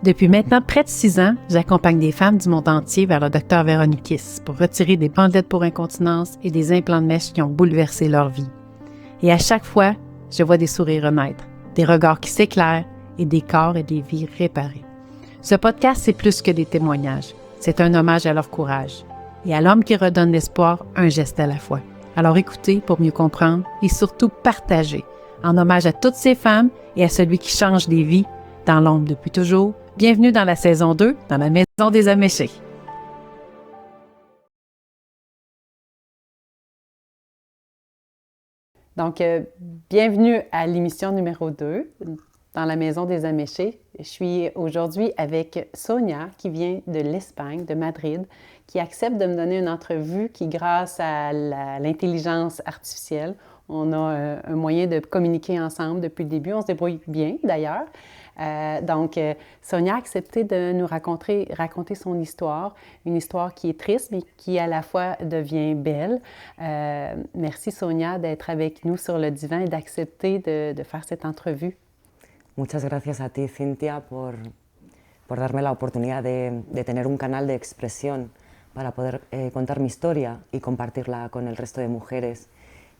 Depuis maintenant près de 6 ans, j'accompagne des femmes du monde entier vers le Dr Véroniquis pour retirer des bandelettes pour incontinence et des implants de mèche qui ont bouleversé leur vie. Et à chaque fois, je vois des sourires renaître, des regards qui s'éclairent et des corps et des vies réparés. Ce podcast, c'est plus que des témoignages. C'est un hommage à leur courage et à l'homme qui redonne l'espoir un geste à la fois. Alors écoutez pour mieux comprendre et surtout partagez, en hommage à toutes ces femmes et à celui qui change des vies dans l'ombre depuis toujours. Bienvenue dans la saison 2, dans la Maison des Améchés. Donc, bienvenue à l'émission numéro 2, dans la Maison des Améchés. Je suis aujourd'hui avec Sonia, qui vient de l'Espagne, de Madrid, qui accepte de me donner une entrevue qui, grâce à l'intelligence artificielle, on a un moyen de communiquer ensemble depuis le début. On se débrouille bien, d'ailleurs. Donc, Sonia a accepté de nous raconter son histoire, une histoire qui est triste, mais qui à la fois devient belle. Merci Sonia d'être avec nous sur le divan et d'accepter de faire cette entrevue. Muchas gracias a ti, Cintia, por darme la oportunidad de tener un canal de expresión para poder contar mi historia y compartirla con el resto de mujeres.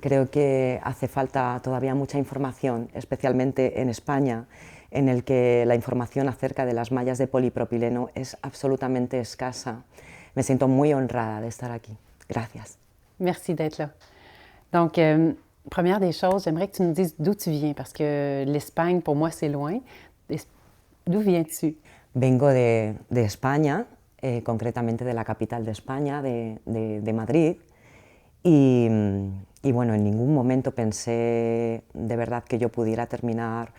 Creo que hace falta todavía mucha información, especialmente en España, en el que la información acerca de las mallas de polipropileno es absolutamente escasa. Me siento muy honrada de estar aquí. Gracias. Merci d'être là. Donc, première des choses, j'aimerais que tu nous dises d'où tu viens, parce que l'Espagne, pour moi, c'est loin. D'où viens-tu? Vengo de España, concretamente de la capital de España, de Madrid, y bueno, en ningún momento pensé de verdad que yo pudiera terminar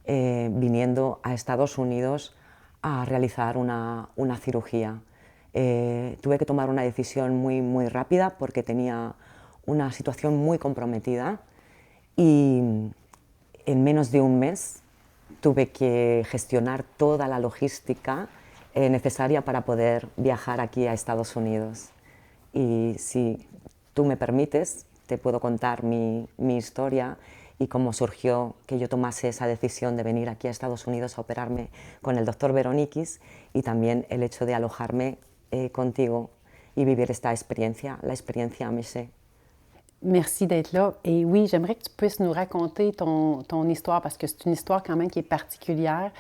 viniendo a Estados Unidos a realizar una cirugía. Tuve que tomar una decisión muy rápida porque tenía una situación muy comprometida y en menos de un mes tuve que gestionar toda la logística necesaria para poder viajar aquí a Estados Unidos. Y si tú me permites, te puedo contar mi historia y cómo surgió que yo tomase esa decisión de venir aquí a Estados Unidos a operarme con el Dr Véroniquis, y también el hecho de alojarme contigo y vivir esta experiencia, la experiencia Améché. Merci d'être là. Et oui, j'aimerais que tu puisses nous raconter ton histoire, parce que c'est une histoire quand même qui est particulière.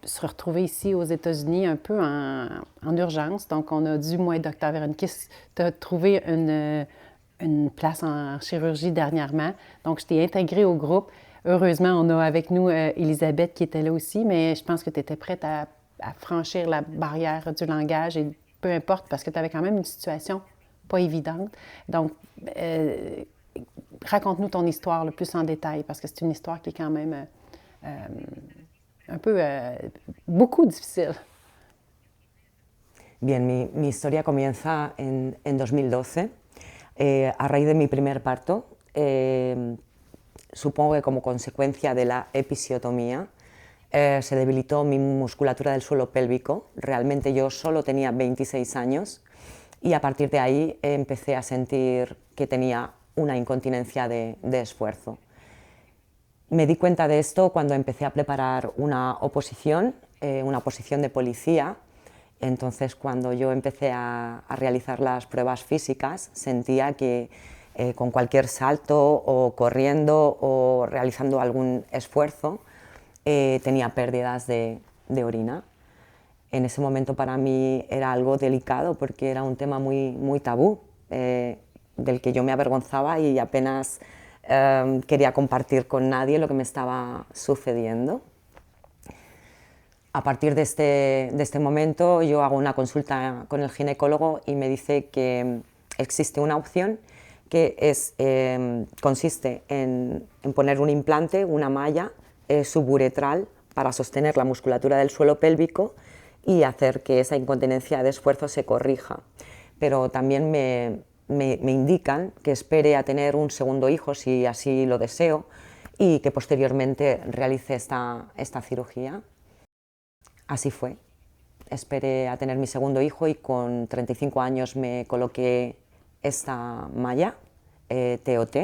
Se retrouver ici aux États-Unis un peu en urgence. Donc, on a dû, moi et Dr Véroniquis, te trouver une place en chirurgie dernièrement. Donc, je t'ai intégrée au groupe. Heureusement, on a avec nous Elisabeth qui était là aussi, mais je pense que tu étais prête à franchir la barrière du langage, et peu importe, parce que tu avais quand même une situation pas évidente. Donc, raconte-nous ton histoire le plus en détail, parce que c'est une histoire qui est quand même un peu, beaucoup difficile. Bien, mi historia comienza en 2012, a raíz de mi primer parto. Supongo que como consecuencia de la episiotomía se debilitó mi musculatura del suelo pélvico. Realmente yo solo tenía 26 años y a partir de ahí empecé a sentir que tenía una incontinencia de esfuerzo. Me di cuenta de esto cuando empecé a preparar una oposición de policía. Entonces, cuando yo empecé a realizar las pruebas físicas, sentía que con cualquier salto o corriendo o realizando algún esfuerzo tenía pérdidas de orina. En ese momento para mí era algo delicado porque era un tema muy tabú, del que yo me avergonzaba y apenas quería compartir con nadie lo que me estaba sucediendo. A partir de este momento yo hago una consulta con el ginecólogo y me dice que existe una opción que consiste en poner un implante, una malla suburetral para sostener la musculatura del suelo pélvico y hacer que esa incontinencia de esfuerzo se corrija. Pero también me indican que espere a tener un segundo hijo si así lo deseo y que posteriormente realice esta cirugía. Así fue. Esperé a tener mi segundo hijo y con 35 años me coloqué esta malla, TOT,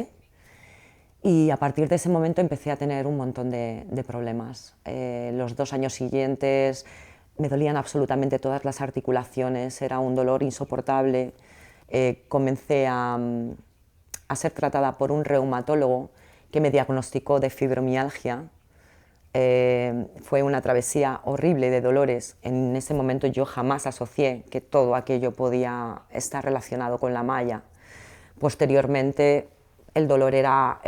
y a partir de ese momento empecé a tener un montón de problemas. Los 2 años siguientes me dolían absolutamente todas las articulaciones, era un dolor insoportable. Comencé a ser tratada por un reumatólogo que me diagnosticó de fibromialgia. Fue una travesía horrible de dolores. En ese momento yo jamás asocié que todo aquello podía estar relacionado con la malla. Posteriormente el dolor era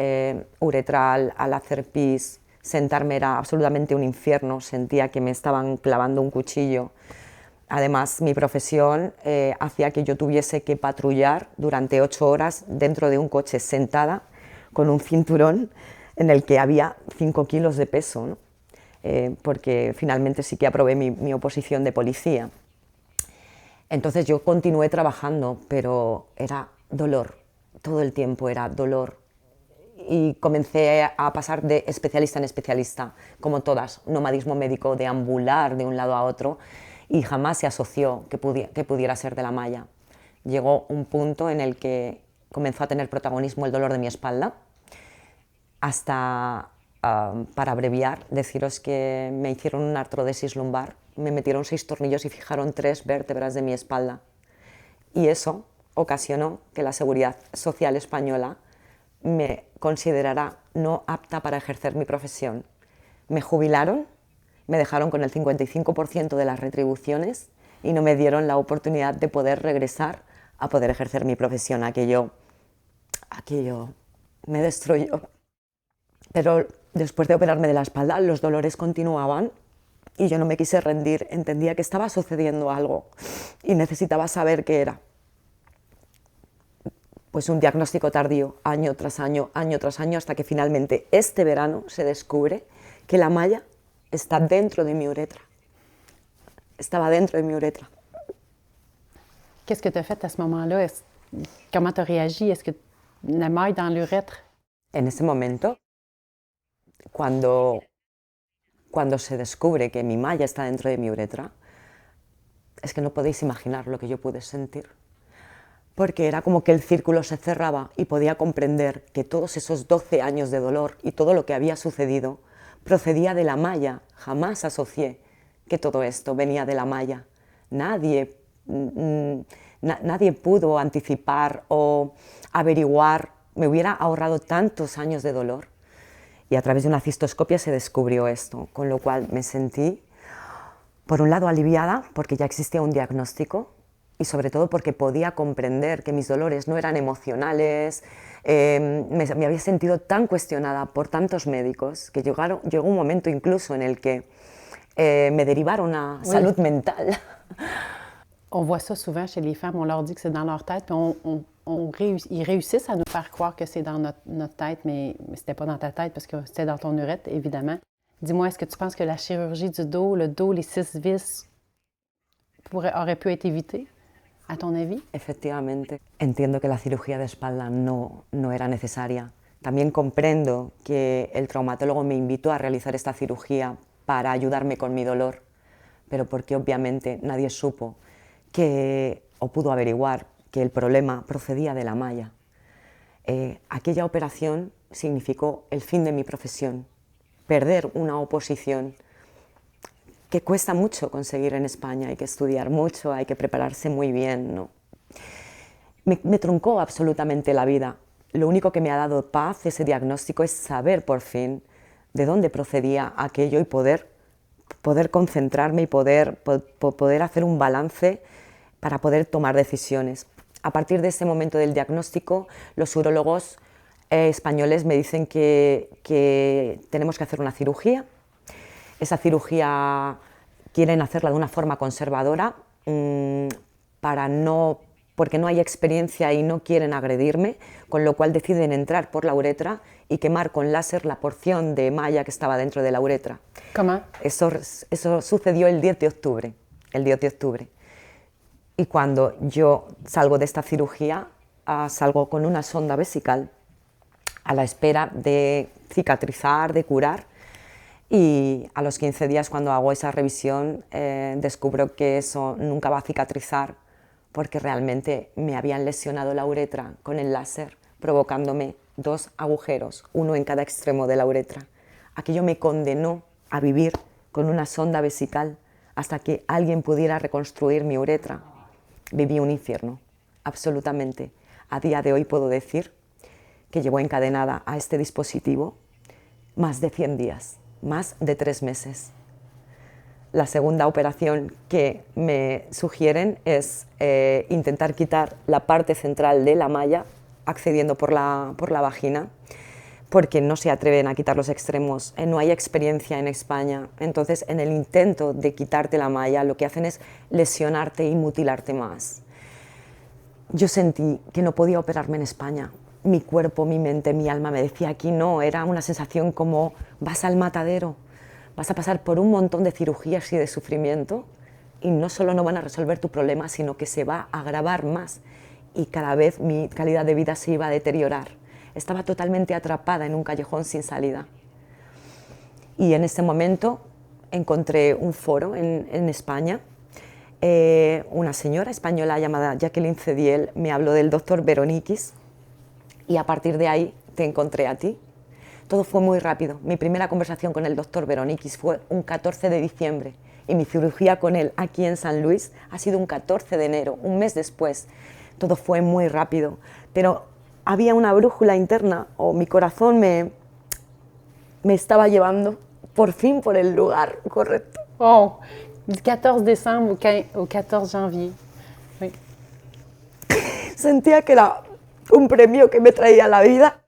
uretral, al hacer pis, sentarme era absolutamente un infierno, sentía que me estaban clavando un cuchillo. Además, mi profesión hacía que yo tuviese que patrullar durante 8 horas dentro de un coche sentada con un cinturón en el que había 5 kilos de peso, ¿no? Porque finalmente sí que aprobé mi oposición de policía. Entonces yo continué trabajando, pero era dolor, todo el tiempo era dolor. Y comencé a pasar de especialista en especialista, como todas, nomadismo médico, deambular de un lado a otro, y jamás se asoció que pudiera ser de la malla. Llegó un punto en el que comenzó a tener protagonismo el dolor de mi espalda, hasta, para abreviar, deciros que me hicieron una artrodesis lumbar, me metieron 6 tornillos y fijaron 3 vértebras de mi espalda. Y eso ocasionó que la Seguridad Social Española me considerara no apta para ejercer mi profesión. Me jubilaron, me dejaron con el 55% de las retribuciones y no me dieron la oportunidad de poder regresar a poder ejercer mi profesión. Aquello me destruyó. Pero después de operarme de la espalda, los dolores continuaban y yo no me quise rendir. Entendía que estaba sucediendo algo y necesitaba saber qué era. Pues un diagnóstico tardío, año tras año, hasta que finalmente este verano se descubre que la malla está dentro de mi uretra. Estaba dentro de mi uretra. Qu'est-ce que tu as fait à ce moment-là? Comment tu as réagi? Est-ce que la maille dans l'urètre? En ese momento, cuando se descubre que mi malla está dentro de mi uretra, es que no podéis imaginar lo que yo pude sentir. Porque era como que el círculo se cerraba y podía comprender que todos esos 12 años de dolor y todo lo que había sucedido procedía de la malla. Jamás asocié que todo esto venía de la malla. Nadie pudo anticipar o averiguar. Me hubiera ahorrado tantos años de dolor. Y a través de una cistoscopia se descubrió esto, con lo cual me sentí, por un lado, aliviada porque ya existía un diagnóstico, y sobre todo porque podía comprender que mis dolores no eran emocionales. Me había sentido tan cuestionada por tantos médicos que llegó un momento incluso en el que me derivaron a salud mental. On voit ça souvent chez les femmes, on leur dit que c'est dans leur tête, puis ils réussissent à nous faire croire que c'est dans notre tête, mais c'était pas dans ta tête parce que c'était dans ton urètre, évidemment. Dis-moi, est-ce que tu penses que la chirurgie du dos, le dos, les 6 vis, aurait pu être évitée? ¿A ton avis? Efectivamente. Entiendo que la cirugía de espalda no era necesaria. También comprendo que el traumatólogo me invitó a realizar esta cirugía para ayudarme con mi dolor, pero porque obviamente nadie supo o pudo averiguar que el problema procedía de la malla. Aquella operación significó el fin de mi profesión, perder una oposición que cuesta mucho conseguir en España, hay que estudiar mucho, hay que prepararse muy bien, ¿no? Me truncó absolutamente la vida. Lo único que me ha dado paz ese diagnóstico es saber por fin de dónde procedía aquello y poder concentrarme y poder hacer un balance para poder tomar decisiones. A partir de ese momento del diagnóstico, los urólogos españoles me dicen que tenemos que hacer una cirugía. Esa cirugía quieren hacerla de una forma conservadora porque no hay experiencia y no quieren agredirme, con lo cual deciden entrar por la uretra y quemar con láser la porción de malla que estaba dentro de la uretra. ¿Cómo? Eso sucedió el 10 de octubre. Y cuando yo salgo de esta cirugía, salgo con una sonda vesical a la espera de cicatrizar, de curar. Y a los 15 días, cuando hago esa revisión, descubro que eso nunca va a cicatrizar porque realmente me habían lesionado la uretra con el láser, provocándome 2 agujeros, uno en cada extremo de la uretra. Aquello me condenó a vivir con una sonda vesical hasta que alguien pudiera reconstruir mi uretra. Viví un infierno, absolutamente. A día de hoy puedo decir que llevo encadenada a este dispositivo más de 100 días, más de 3 meses. La segunda operación que me sugieren es intentar quitar la parte central de la malla, accediendo por la vagina, porque no se atreven a quitar los extremos, no hay experiencia en España. Entonces, en el intento de quitarte la malla, lo que hacen es lesionarte y mutilarte más. Yo sentí que no podía operarme en España. Mi cuerpo, mi mente, mi alma me decía aquí no, era una sensación como vas al matadero, vas a pasar por un montón de cirugías y de sufrimiento y no solo no van a resolver tu problema, sino que se va a agravar más y cada vez mi calidad de vida se iba a deteriorar. Estaba totalmente atrapada en un callejón sin salida. Y en ese momento encontré un foro en España. Una señora española llamada Jacqueline Cediel me habló del doctor Veronikis y a partir de ahí te encontré a ti. Todo fue muy rápido. Mi primera conversación con el doctor Veronikis fue un 14 de diciembre y mi cirugía con él aquí en San Luis ha sido un 14 de enero, un mes después. Todo fue muy rápido, pero había una brújula interna, o mi corazón me estaba llevando por fin por el lugar correcto. Oh, du 14 décembre au 14 janvier. Oui. Sentía que era un premio que me traía la vida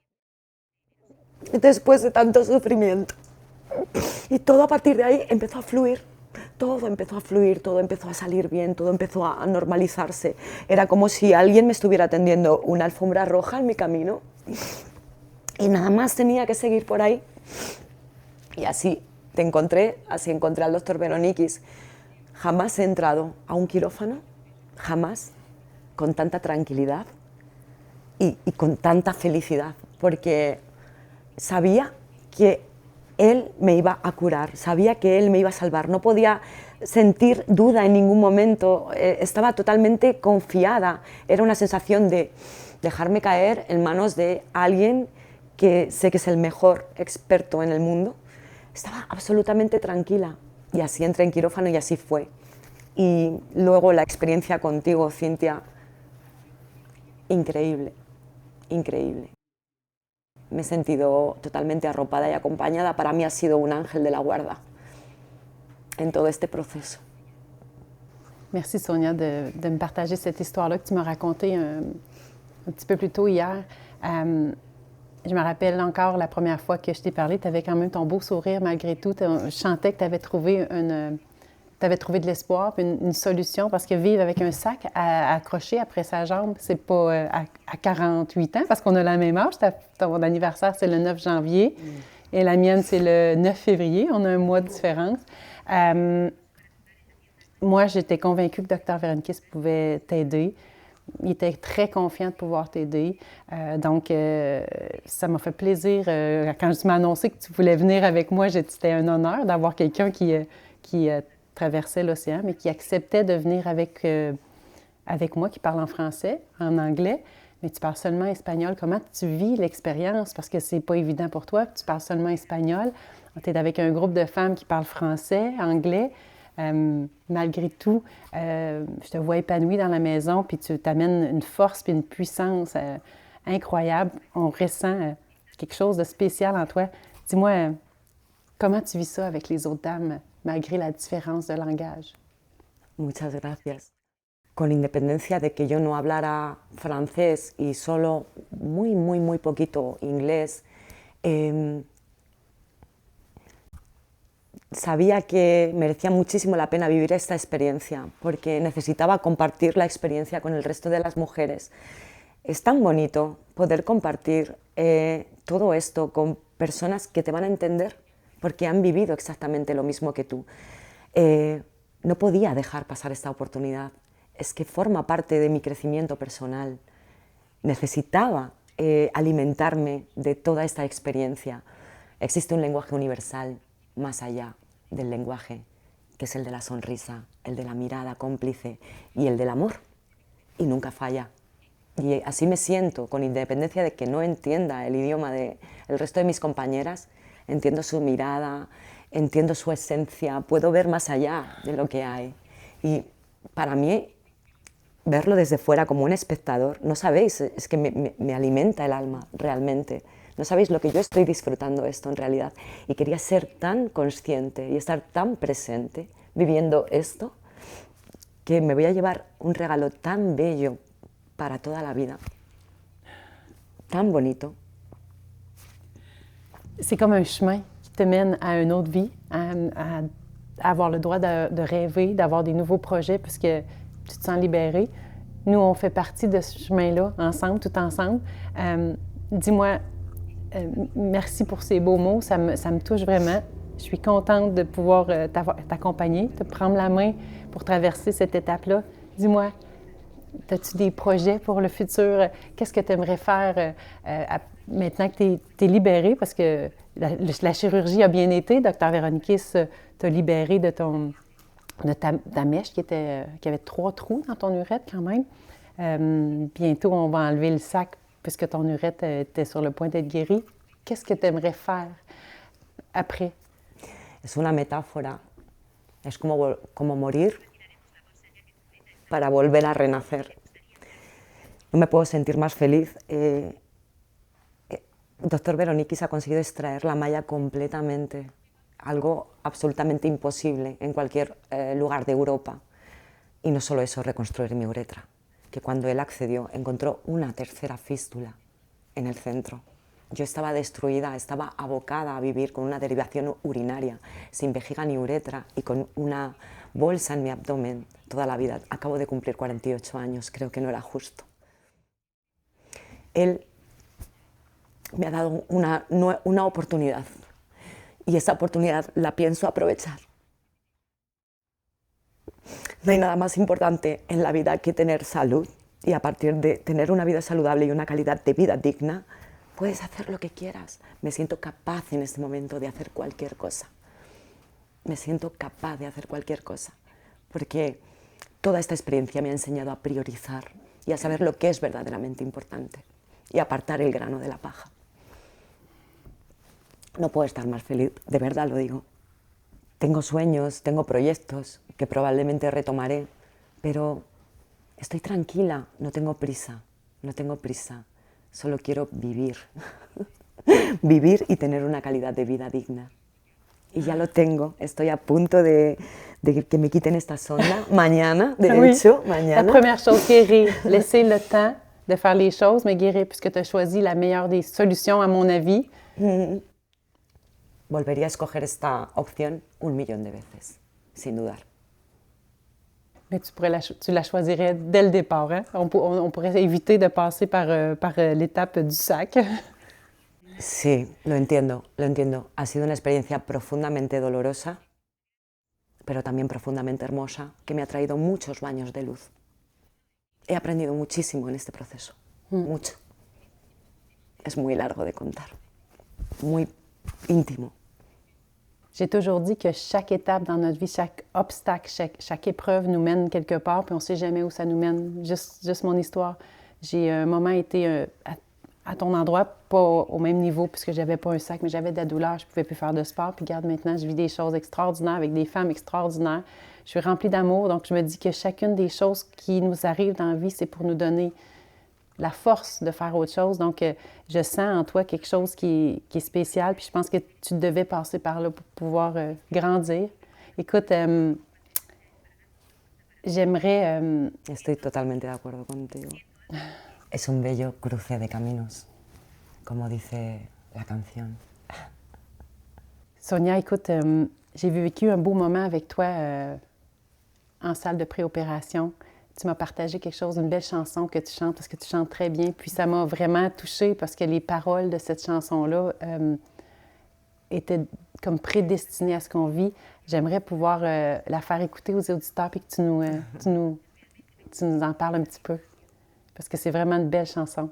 después de tanto sufrimiento. Y todo a partir de ahí empezó a fluir. Todo empezó a fluir, todo empezó a salir bien, todo empezó a normalizarse. Era como si alguien me estuviera tendiendo una alfombra roja en mi camino y nada más tenía que seguir por ahí. Y así te encontré, así encontré al doctor Veronikis. Jamás he entrado a un quirófano, jamás, con tanta tranquilidad y con tanta felicidad, porque sabía que él me iba a curar, sabía que él me iba a salvar, no podía sentir duda en ningún momento, estaba totalmente confiada, era una sensación de dejarme caer en manos de alguien que sé que es el mejor experto en el mundo. Estaba absolutamente tranquila y así entré en quirófano y así fue. Y luego la experiencia contigo, Cintia, increíble, increíble. Me he sentido totalmente arropada y acompañada. Para mí ha sido un ángel de la guarda en todo este proceso. Merci Sonia de me partager cette histoire-là que tu m'as racontée un petit peu plus tôt hier. Je me rappelle encore la première fois que je t'ai parlé, tu avais quand même ton beau sourire malgré tout. Je sentais que tu avais trouvé de l'espoir, une solution, parce que vivre avec un sac accroché après sa jambe, c'est pas à 48 ans, parce qu'on a la même âge. Ton anniversaire, c'est le 9 janvier, et la mienne, c'est le 9 février. On a un mois de différence. Moi, j'étais convaincue que Dr. Veronikis pouvait t'aider. Il était très confiant de pouvoir t'aider. Donc, ça m'a fait plaisir. Quand tu m'as annoncé que tu voulais venir avec moi, c'était un honneur d'avoir quelqu'un qui traversait l'océan, mais qui acceptait de venir avec moi, qui parle en français, en anglais, mais tu parles seulement espagnol. Comment tu vis l'expérience? Parce que c'est pas évident pour toi, tu parles seulement espagnol. Tu es avec un groupe de femmes qui parlent français, anglais. Malgré tout, je te vois épanouie dans la maison, puis tu t'amènes une force puis une puissance incroyable. On ressent quelque chose de spécial en toi. Dis-moi, comment tu vis ça avec les autres dames, malgré la différence de langage? Muchas gracias. Con independencia de que yo no hablara francés y solo muy poquito inglés, sabía que merecía muchísimo la pena vivir esta experiencia, porque necesitaba compartir la experiencia con el resto de las mujeres. Es tan bonito poder compartir todo esto con personas que te van a entender, porque han vivido exactamente lo mismo que tú. No podía dejar pasar esta oportunidad. Es que forma parte de mi crecimiento personal. Necesitaba alimentarme de toda esta experiencia. Existe un lenguaje universal más allá del lenguaje, que es el de la sonrisa, el de la mirada cómplice y el del amor, y nunca falla. Y así me siento, con independencia de que no entienda el idioma del resto de mis compañeras, entiendo su mirada, entiendo su esencia, puedo ver más allá de lo que hay. Y para mí, verlo desde fuera como un espectador, no sabéis, es que me alimenta el alma realmente. No sabéis lo que yo estoy disfrutando esto en realidad. Y quería ser tan consciente y estar tan presente viviendo esto, que me voy a llevar un regalo tan bello para toda la vida, tan bonito. C'est comme un chemin qui te mène à une autre vie, à avoir le droit de rêver, d'avoir des nouveaux projets, parce que tu te sens libéré. Nous, on fait partie de ce chemin-là, ensemble, tout ensemble. Dis-moi, merci pour ces beaux mots, ça me touche vraiment. Je suis contente de pouvoir t'accompagner, te prendre la main pour traverser cette étape-là. Dis-moi, as-tu des projets pour le futur? Qu'est-ce que tu aimerais faire maintenant que tu es libérée? Parce que la chirurgie a bien été. Docteur Véronikis t'a libérée de ta mèche qui avait 3 trous dans ton urètre quand même. Bientôt, on va enlever le sac puisque ton urètre était sur le point d'être guéri. Qu'est-ce que tu aimerais faire après? Es una metáfora. Es como morir para volver a renacer. No me puedo sentir más feliz. Doctor Véronikis ha conseguido extraer la malla completamente, algo absolutamente imposible en cualquier lugar de Europa. Y no solo eso, reconstruir mi uretra, que cuando él accedió encontró una tercera fístula en el centro. Yo estaba destruida, estaba abocada a vivir con una derivación urinaria, sin vejiga ni uretra y con una bolsa en mi abdomen toda la vida. Acabo de cumplir 48 años, creo que no era justo. Él me ha dado una oportunidad y esa oportunidad la pienso aprovechar. No hay nada más importante en la vida que tener salud, y a partir de tener una vida saludable y una calidad de vida digna, puedes hacer lo que quieras. Me siento capaz en este momento de hacer cualquier cosa. Me siento capaz de hacer cualquier cosa, porque toda esta experiencia me ha enseñado a priorizar y a saber lo que es verdaderamente importante y apartar el grano de la paja. No puedo estar más feliz, de verdad lo digo. Tengo sueños, tengo proyectos que probablemente retomaré, pero estoy tranquila, no tengo prisa, solo quiero vivir, vivir y tener una calidad de vida digna. Y ya lo tengo, estoy a punto de que me quiten esta sonda mañana, de hecho, mañana. La première chose, guérir, laisser le temps de faire les choses, mais guérir, puisque tu as choisi la meilleure des solutions, à mon avis. Volvería a escoger esta opción 1.000.000 de veces, sin dudar. Mais tu la choisirais dès le départ, hein? On pourrait éviter de passer par l'étape du sac. Sí, lo entiendo. Ha sido una experiencia profundamente dolorosa, pero también profundamente hermosa, que me ha traído muchos baños de luz. He aprendido muchísimo en este proceso, mucho. Es muy largo de contar, muy intimo. J'ai toujours dit que chaque étape dans notre vie, chaque obstacle, chaque épreuve nous mène quelque part, puis on ne sait jamais où ça nous mène. Juste mon histoire. J'ai un moment été à ton endroit, pas au même niveau, puisque je n'avais pas un sac, mais j'avais de la douleur, je ne pouvais plus faire de sport. Puis regarde, maintenant, je vis des choses extraordinaires avec des femmes extraordinaires. Je suis remplie d'amour, donc je me dis que chacune des choses qui nous arrivent dans la vie, c'est pour nous donner la force de faire autre chose. Donc, je sens en toi quelque chose qui est spécial, puis je pense que tu devais passer par là pour pouvoir grandir. Écoute, j'aimerais... Estoy totalmente de acuerdo contigo. Es un bello cruce de caminos, como dice la canción. Sonia, écoute, j'ai vécu un beau moment avec toi en salle de préopération. Tu m'as partagé quelque chose, une belle chanson que tu chantes, parce que tu chantes très bien. Puis ça m'a vraiment touchée parce que les paroles de cette chanson-là étaient comme prédestinées à ce qu'on vit. J'aimerais pouvoir la faire écouter aux auditeurs et que tu nous en parles un petit peu. Parce que c'est vraiment une belle chanson.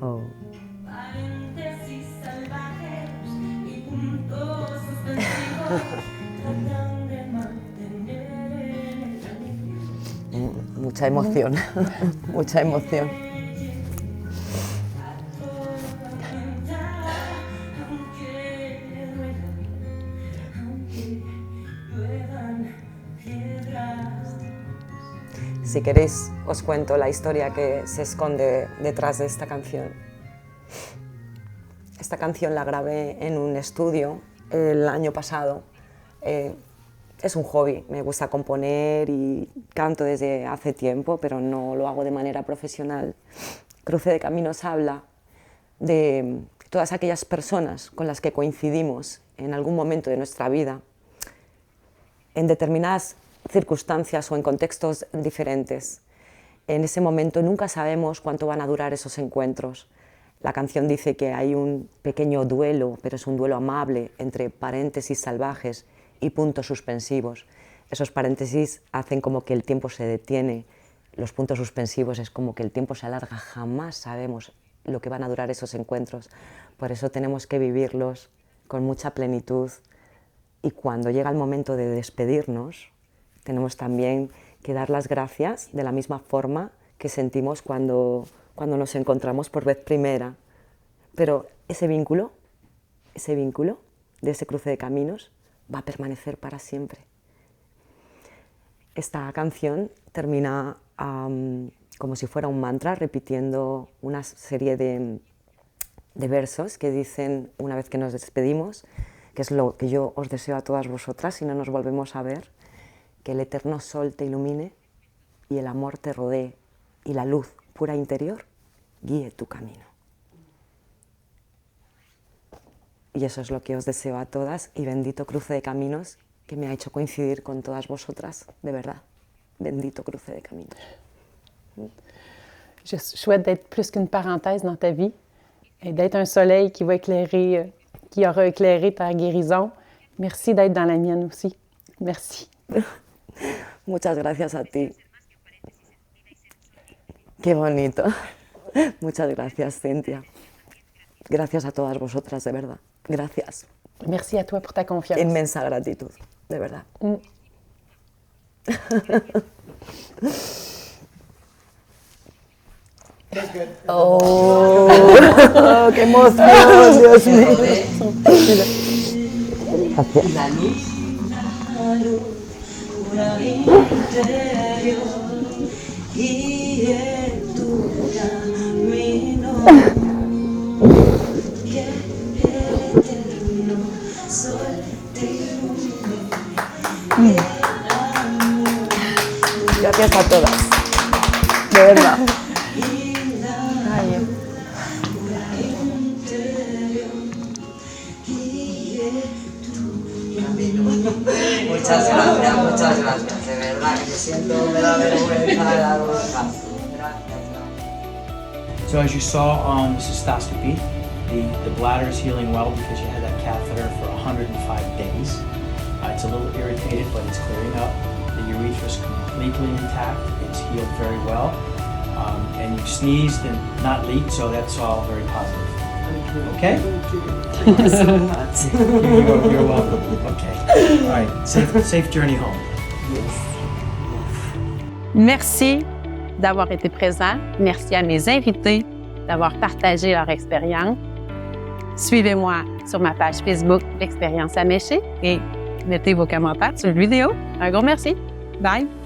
Oh. Paréntesis salvajes y puntos suspensivos tratan de mantener en el mucha emoción, mucha emoción. Si queréis, os cuento la historia que se esconde detrás de esta canción. Esta canción la grabé en un estudio el año pasado. Es un hobby, me gusta componer y canto desde hace tiempo, pero no lo hago de manera profesional. Cruce de Caminos habla de todas aquellas personas con las que coincidimos en algún momento de nuestra vida, en determinadas circunstancias o en contextos diferentes. En ese momento nunca sabemos cuánto van a durar esos encuentros. La canción dice que hay un pequeño duelo, pero es un duelo amable, entre paréntesis salvajes y puntos suspensivos. Esos paréntesis hacen como que el tiempo se detiene, los puntos suspensivos es como que el tiempo se alarga, jamás sabemos lo que van a durar esos encuentros. Por eso tenemos que vivirlos con mucha plenitud y cuando llega el momento de despedirnos, tenemos también que dar las gracias de la misma forma que sentimos cuando nos encontramos por vez primera. Pero ese vínculo de ese cruce de caminos va a permanecer para siempre. Esta canción termina como si fuera un mantra, repitiendo una serie de versos que dicen, una vez que nos despedimos, que es lo que yo os deseo a todas vosotras si no nos volvemos a ver, que el eterno sol te ilumine y el amor te rodee y la luz pura interior guíe tu camino. Y eso es lo que os deseo a todas y bendito cruce de caminos que me ha hecho coincidir con todas vosotras, de verdad. Bendito cruce de caminos. Je souhaite d'être plus qu'une parenthèse dans ta vie et d'être un soleil qui va éclairer, qui aura éclairé ta guérison. Merci d'être dans la mienne aussi. Merci. Muchas gracias a ti. Qué bonito. Muchas gracias, Cintia. Gracias a todas vosotras, de verdad. Gracias. Merci à toi pour ta confiance. Inmensa gratitud, de verdad. Oh, qué emoción, Dios mío. La luz pura interior guíe tu camino, que el eterno sol te ilumine. Gracias a todas, de verdad. Muchas gracias, de verdad, que me da vergüenza de dar un caso. So as you saw on the cystoscopy, the bladder is healing well because you had that catheter for 105 days. It's a little irritated, but it's clearing up. The urethra is completely intact. It's healed very well. And you sneezed and not leaked, so that's all very positive. Okay? Thank you so much. You're welcome. Okay. All right. Safe journey home. Merci d'avoir été présent. Merci à mes invités d'avoir partagé leur expérience. Suivez-moi sur ma page Facebook L'Expérience Améché et mettez vos commentaires sur la vidéo. Un gros merci. Bye!